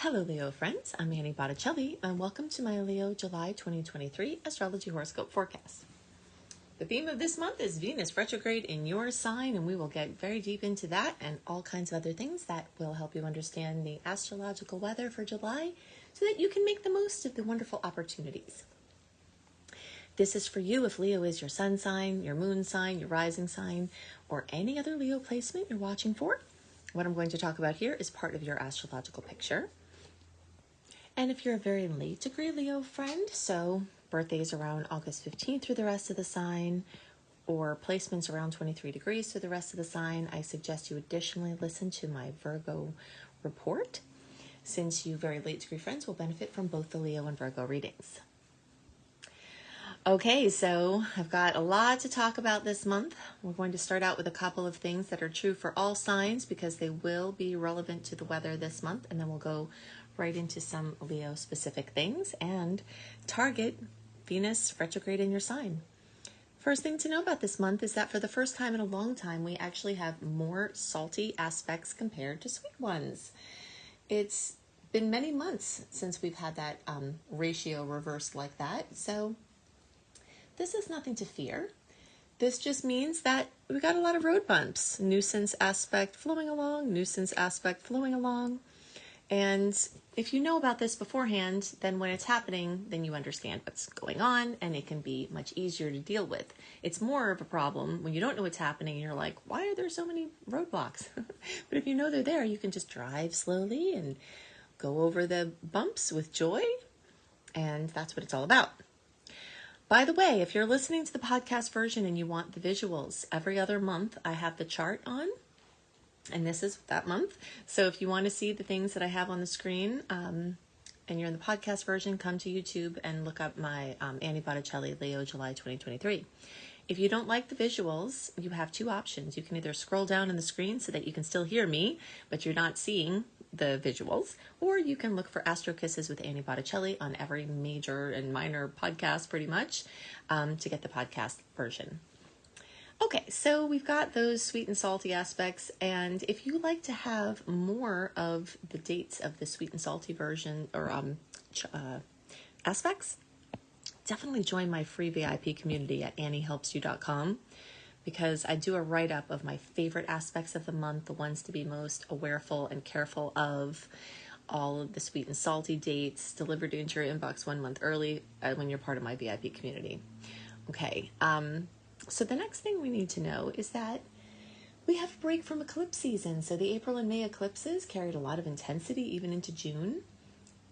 Hello Leo friends, I'm Annie Botticelli and welcome to my Leo July 2023 Astrology Horoscope forecast. The theme of this month is Venus retrograde in your sign, and we will get very deep into that and all kinds of other things that will help you understand the astrological weather for July so that you can make the most of the wonderful opportunities. This is for you if Leo is your sun sign, your moon sign, your rising sign, or any other Leo placement you're watching for. What I'm going to talk about here is part of your astrological picture. And if you're a very late degree Leo friend, so birthdays around August 15th through the rest of the sign, or placements around 23 degrees through the rest of the sign, I suggest you additionally listen to my Virgo report, since you very late degree friends will benefit from both the Leo and Virgo readings. Okay, so I've got a lot to talk about this month. We're going to start out with a couple of things that are true for all signs because they will be relevant to the weather this month, and then we'll go right into some Leo specific things and target Venus retrograde in your sign. First thing to know about this month is that for the first time in a long time, we actually have more salty aspects compared to sweet ones. It's been many months since we've had that ratio reversed like that. So this is nothing to fear. This just means that we got a lot of road bumps, nuisance aspect flowing along, nuisance aspect flowing along. And if you know about this beforehand, then when it's happening, then you understand what's going on and it can be much easier to deal with. It's more of a problem when you don't know what's happening and you're like, why are there so many roadblocks? But if you know they're there, you can just drive slowly and go over the bumps with joy. And that's what it's all about. By the way, if you're listening to the podcast version and you want the visuals, every other month I have the chart on. And this is that month. So if you want to see the things that I have on the screen and you're in the podcast version, come to YouTube and look up my Annie Botticelli Leo July 2023. If you don't like the visuals, you have two options. You can either scroll down on the screen so that you can still hear me, but you're not seeing the visuals, or you can look for Astro Kisses with Annie Botticelli on every major and minor podcast pretty much to get the podcast version. Okay, so we've got those sweet and salty aspects, and if you like to have more of the dates of the sweet and salty version or aspects, definitely join my free VIP community at anniehelpsyou.com, because I do a write-up of my favorite aspects of the month, the ones to be most awareful and careful of, all of the sweet and salty dates delivered into your inbox 1 month early when you're part of my VIP community. Okay, so the next thing we need to know is that we have a break from eclipse season. So the April and May eclipses carried a lot of intensity even into June.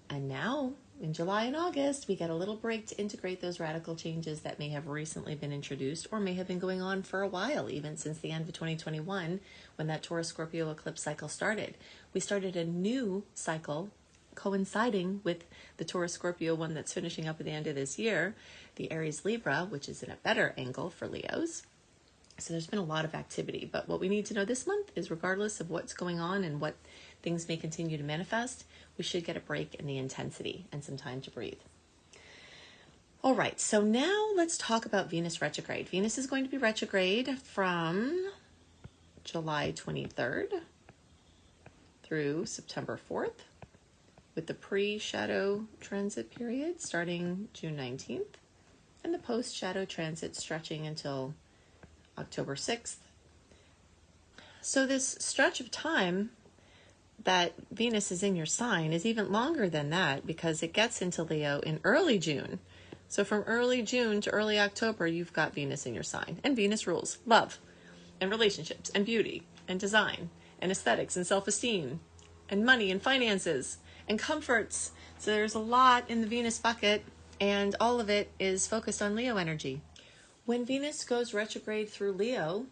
And now in July and August, we get a little break to integrate those radical changes that may have recently been introduced or may have been going on for a while, even since the end of 2021, when that Taurus-Scorpio eclipse cycle started. We started a new cycle coinciding with the Taurus-Scorpio one that's finishing up at the end of this year, the Aries-Libra, which is in a better angle for Leos. So there's been a lot of activity, but what we need to know this month is regardless of what's going on and what things may continue to manifest, we should get a break in the intensity and some time to breathe. All right, so now let's talk about Venus retrograde. Venus is going to be retrograde from July 23rd through September 4th. with the pre-shadow transit period starting June 19th and the post-shadow transit stretching until October 6th. So this stretch of time that Venus is in your sign is even longer than that because it gets into Leo in early June. So from early June to early October, you've got Venus in your sign. And Venus rules love and relationships and beauty and design and aesthetics and self-esteem and money and finances and comforts. So there's a lot in the Venus bucket, and all of it is focused on Leo energy. When Venus goes retrograde through Leo,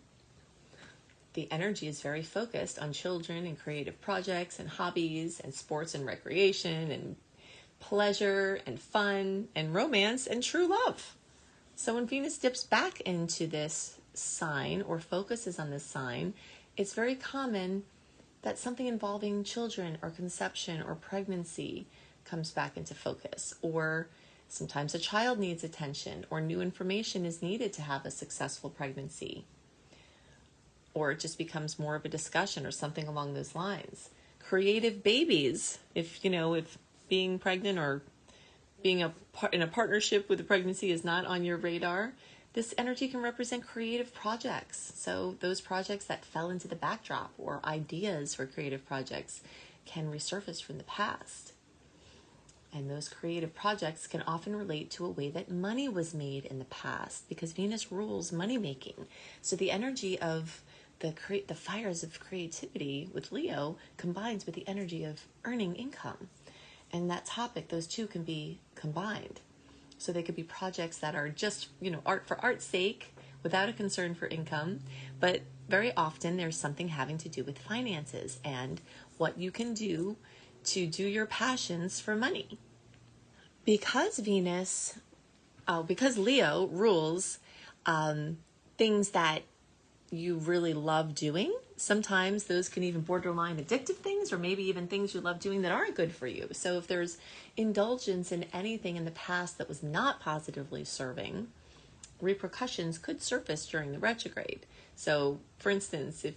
the energy is very focused on children and creative projects and hobbies and sports and recreation and pleasure and fun and romance and true love. So when Venus dips back into this sign or focuses on this sign, it's very common that something involving children or conception or pregnancy comes back into focus, or sometimes a child needs attention or new information is needed to have a successful pregnancy, or it just becomes more of a discussion or something along those lines. creative babies. If being pregnant or being in a partnership with a pregnancy is not on your radar, this energy can represent creative projects. So those projects that fell into the backdrop or ideas for creative projects can resurface from the past. And those creative projects can often relate to a way that money was made in the past, because Venus rules money making. So the energy of the fires of creativity with Leo combines with the energy of earning income. And that topic, those two can be combined. So they could be projects that are just, art for art's sake, without a concern for income. But very often there's something having to do with finances and what you can do to do your passions for money. Because Leo rules things that you really love doing, sometimes those can even borderline addictive things, or maybe even things you love doing that aren't good for you. So if there's indulgence in anything in the past that was not positively serving, repercussions could surface during the retrograde. So for instance, if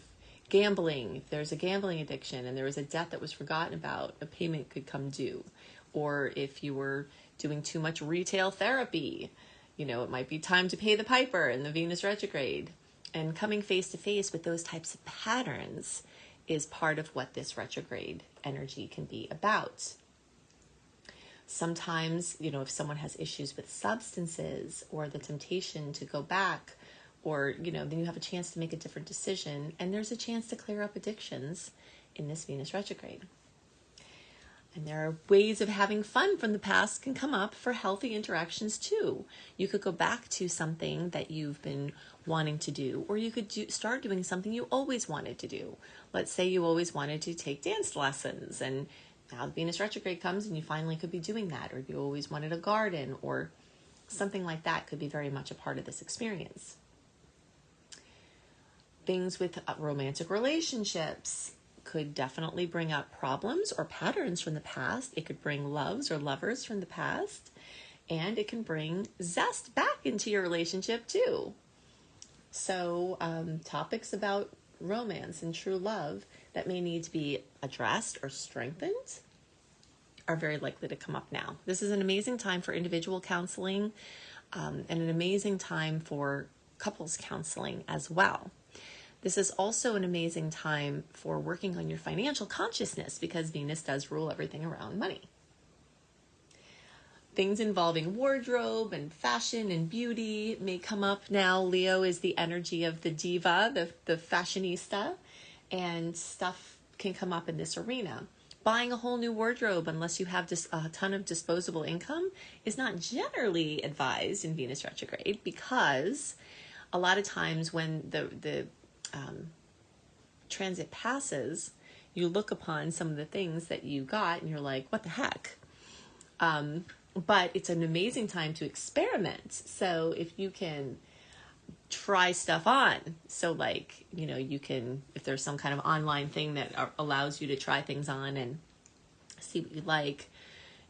there's a gambling addiction and there was a debt that was forgotten about, a payment could come due. Or if you were doing too much retail therapy, it might be time to pay the piper in the Venus retrograde. And coming face to face with those types of patterns is part of what this retrograde energy can be about. Sometimes, if someone has issues with substances or the temptation to go back, or, then you have a chance to make a different decision, and there's a chance to clear up addictions in this Venus retrograde. And there are ways of having fun from the past can come up for healthy interactions too. You could go back to something that you've been wanting to do, or you could start doing something you always wanted to do. Let's say you always wanted to take dance lessons, and now the Venus retrograde comes and you finally could be doing that, or you always wanted a garden, or something like that could be very much a part of this experience. Things with romantic relationships could definitely bring up problems or patterns from the past. It could bring loves or lovers from the past, and it can bring zest back into your relationship too. So topics about romance and true love that may need to be addressed or strengthened are very likely to come up now. This is an amazing time for individual counseling, and an amazing time for couples counseling as well. This is also an amazing time for working on your financial consciousness, because Venus does rule everything around money. Things involving wardrobe and fashion and beauty may come up now. Leo is the energy of the diva, the fashionista, and stuff can come up in this arena. Buying a whole new wardrobe, unless you have a ton of disposable income, is not generally advised in Venus retrograde, because a lot of times when the transit passes, you look upon some of the things that you got and you're like, what the heck? But it's an amazing time to experiment. So if you can try stuff on, so like, you can, if there's some kind of online thing that allows you to try things on and see what you like,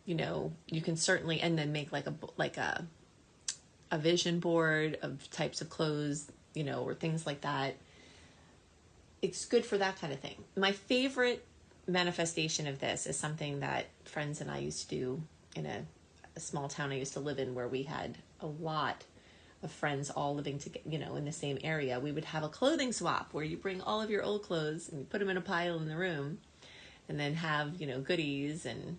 you can certainly, and then make like a vision board of types of clothes, or things like that. It's good for that kind of thing. My favorite manifestation of this is something that friends and I used to do in a small town I used to live in, where we had a lot of friends all living together, in the same area. We would have a clothing swap where you bring all of your old clothes and you put them in a pile in the room, and then have, goodies and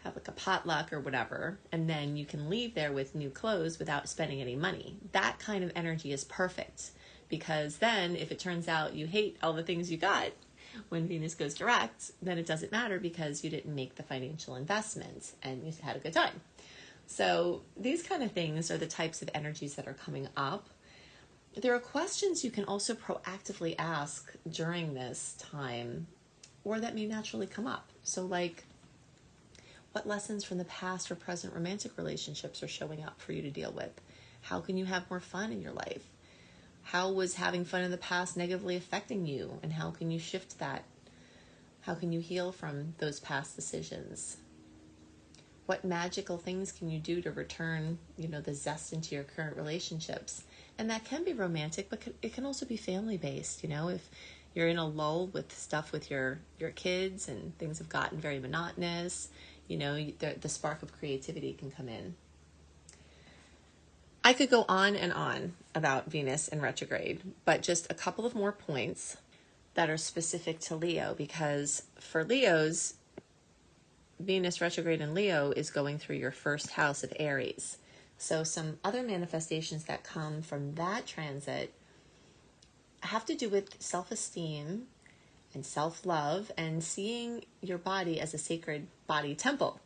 have like a potluck or whatever. And then you can leave there with new clothes without spending any money. That kind of energy is perfect. Because then if it turns out you hate all the things you got when Venus goes direct, then it doesn't matter, because you didn't make the financial investment and you had a good time. So these kind of things are the types of energies that are coming up. There are questions you can also proactively ask during this time, or that may naturally come up. So like, what lessons from the past or present romantic relationships are showing up for you to deal with? How can you have more fun in your life? How was having fun in the past negatively affecting you? And how can you shift that? How can you heal from those past decisions? What magical things can you do to return, the zest into your current relationships? And that can be romantic, but it can also be family-based. you're in a lull with stuff with your kids and things have gotten very monotonous, the spark of creativity can come in. I could go on and on about Venus in retrograde, but just a couple of more points that are specific to Leo, because for Leos, Venus retrograde in Leo is going through your first house of Aries. So some other manifestations that come from that transit have to do with self-esteem and self-love and seeing your body as a sacred body temple.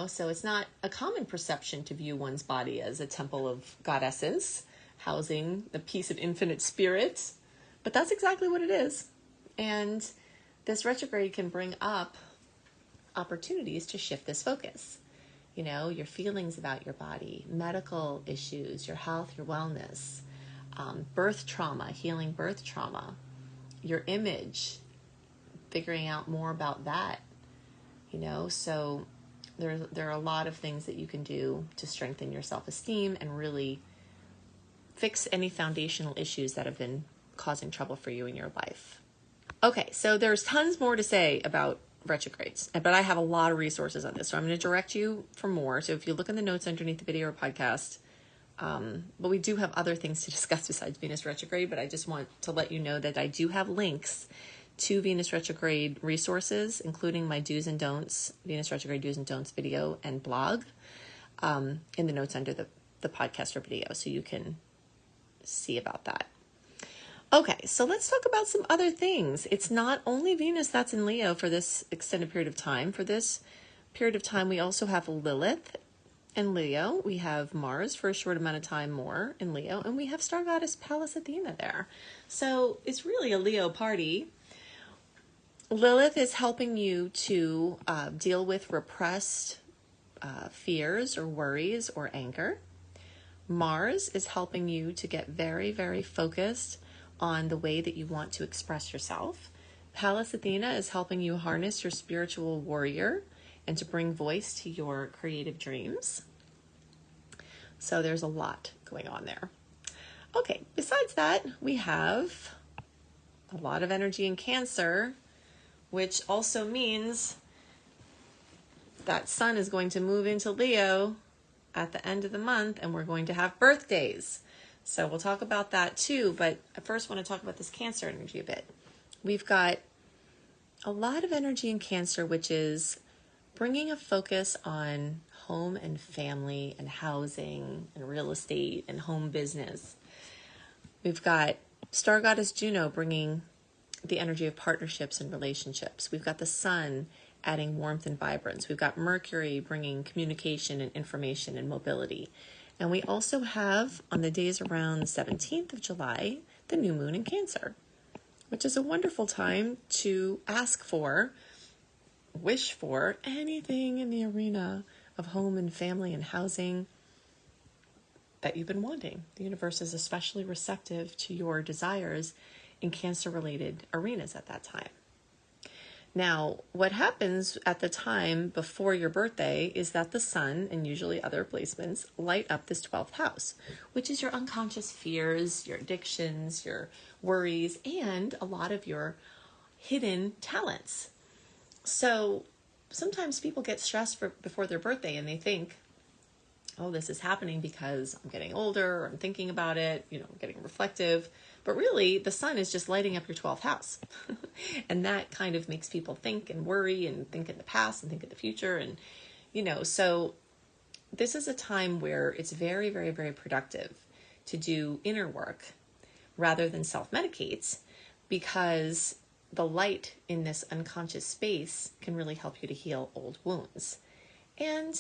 So it's not a common perception to view one's body as a temple of goddesses, housing the piece of infinite spirit, but that's exactly what it is. And this retrograde can bring up opportunities to shift this focus. Your feelings about your body, medical issues, your health, your wellness, birth trauma, healing birth trauma, your image, figuring out more about that, so there are a lot of things that you can do to strengthen your self-esteem and really fix any foundational issues that have been causing trouble for you in your life. Okay, so there's tons more to say about retrogrades, but I have a lot of resources on this, so I'm going to direct you for more. So if you look in the notes underneath the video or podcast, but we do have other things to discuss besides Venus retrograde, but I just want to let you know that I do have links to Venus retrograde resources, including my do's and don'ts, Venus retrograde do's and don'ts video and blog, in the notes under the podcast or video, so you can see about that. Okay, so let's talk about some other things. It's not only Venus that's in Leo for this extended period of time. For this period of time, we also have Lilith in Leo. We have Mars for a short amount of time more in Leo, and we have star goddess Pallas Athena there. So it's really a Leo party. Lilith is helping you to deal with repressed fears or worries or anger. Mars is helping you to get very, very focused on the way that you want to express yourself. Pallas Athena is helping you harness your spiritual warrior and to bring voice to your creative dreams. So there's a lot going on there. Okay, besides that, we have a lot of energy in Cancer, which also means that Sun is going to move into Leo at the end of the month, and we're going to have birthdays. So we'll talk about that too, but I first want to talk about this Cancer energy a bit. We've got a lot of energy in Cancer, which is bringing a focus on home and family and housing and real estate and home business. We've got star goddess Juno bringing the energy of partnerships and relationships. We've got the Sun adding warmth and vibrance. We've got Mercury bringing communication and information and mobility. And we also have, on the days around the 17th of July, the new moon in Cancer, which is a wonderful time to ask for, wish for anything in the arena of home and family and housing that you've been wanting. The universe is especially receptive to your desires in Cancer-related arenas at that time. Now, what happens at the time before your birthday is that the Sun, and usually other placements, light up this 12th house, which is your unconscious fears, your addictions, your worries, and a lot of your hidden talents. So sometimes people get stressed before their birthday and they think, oh, this is happening because I'm getting older, or I'm thinking about it, I'm getting reflective. But really, the Sun is just lighting up your 12th house. And that kind of makes people think and worry and think in the past and think in the future. And, so this is a time where it's very, very, very productive to do inner work rather than self-medicate, because the light in this unconscious space can really help you to heal old wounds. And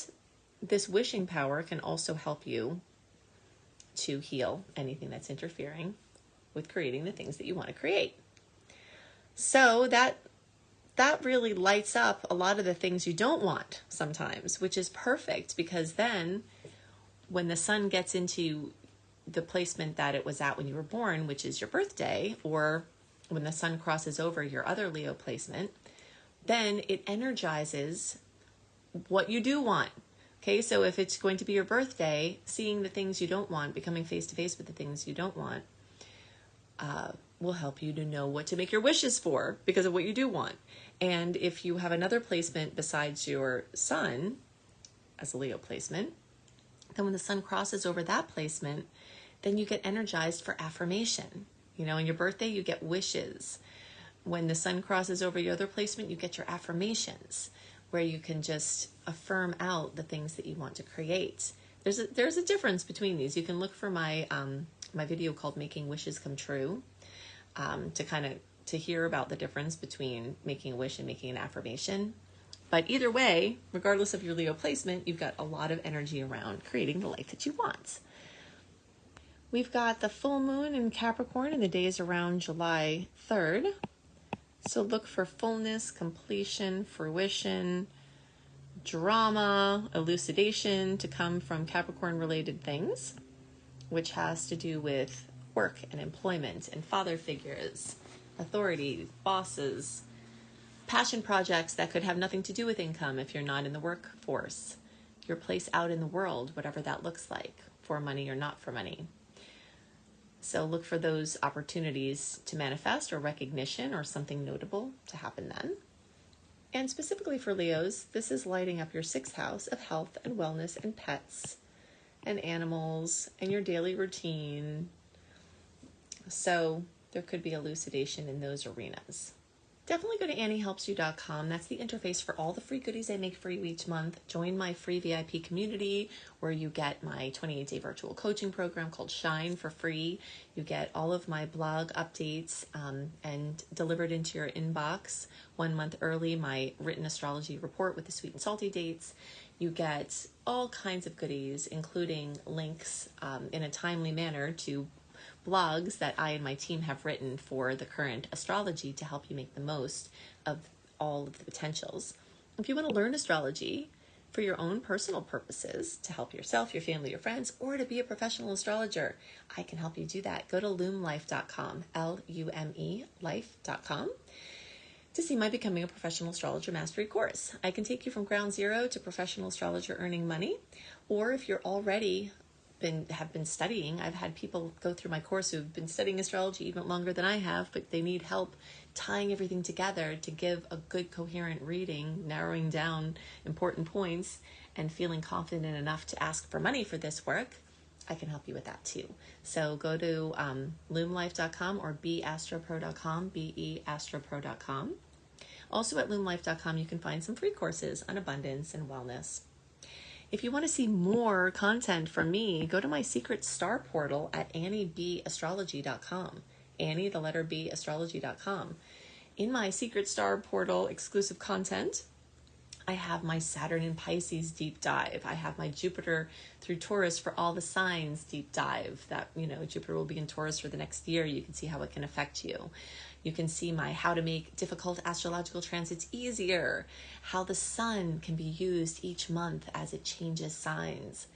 this wishing power can also help you to heal anything that's interfering with creating the things that you want to create. So that really lights up a lot of the things you don't want sometimes, which is perfect, because then when the Sun gets into the placement that it was at when you were born, which is your birthday, or when the Sun crosses over your other Leo placement, then it energizes what you do want. Okay, so if it's going to be your birthday, seeing the things you don't want, becoming face to face with the things you don't want, will help you to know what to make your wishes for because of what you do want. And if you have another placement besides your sun as a Leo placement, then when the sun crosses over that placement, then you get energized for affirmation. On your birthday, you get wishes. When the sun crosses over your other placement, you get your affirmations, where you can just affirm out the things that you want to create. There's a difference between these. You can look for my my video called Making Wishes Come True to hear about the difference between making a wish and making an affirmation. But either way, regardless of your Leo placement, you've got a lot of energy around creating the life that you want. We've got the full moon in Capricorn, and the day is around July 3rd. So look for fullness, completion, fruition, drama, elucidation to come from Capricorn-related things, which has to do with work and employment and father figures, authority, bosses, passion projects that could have nothing to do with income if you're not in the workforce, your place out in the world, whatever that looks like, for money or not for money. So look for those opportunities to manifest or recognition or something notable to happen then. And specifically for Leos, this is lighting up your 6th house of health and wellness and pets and animals and your daily routine. So there could be elucidation in those arenas. Definitely go to AnnieHelpsYou.com. That's the interface for all the free goodies I make for you each month. Join my free VIP community where you get my 28-day virtual coaching program called Shine for free. You get all of my blog updates and delivered into your inbox 1 month early, my written astrology report with the sweet and salty dates. You get all kinds of goodies, including links in a timely manner to blogs that I and my team have written for the current astrology to help you make the most of all of the potentials. If you want to learn astrology for your own personal purposes, to help yourself, your family, your friends, or to be a professional astrologer, I can help you do that. Go to lumelife.com, L-U-M-E, life.com, to see my Becoming a Professional Astrologer Mastery Course. I can take you from ground zero to professional astrologer earning money, or if you're already have been studying. I've had people go through my course who've been studying astrology even longer than I have, but they need help tying everything together to give a good coherent reading, narrowing down important points, and feeling confident enough to ask for money for this work. I can help you with that too. So go to loomlife.com or beastropro.com, beastropro.com. Also at loomlife.com, you can find some free courses on abundance and wellness. If you want to see more content from me, go to my secret star portal at AnnieBAstrology.com. Annie, the letter B, astrology.com. In my secret star portal exclusive content, I have my Saturn in Pisces deep dive. I have my Jupiter through Taurus for all the signs deep dive. That, Jupiter will be in Taurus for the next year. You can see how it can affect you. You can see my how to make difficult astrological transits easier, how the sun can be used each month as it changes signs,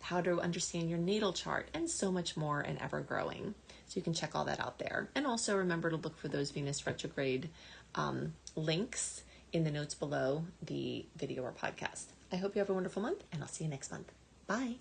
how to understand your natal chart, and so much more, and ever growing. So you can check all that out there. And also remember to look for those Venus retrograde links in the notes below the video or podcast. I hope you have a wonderful month, and I'll see you next month. Bye.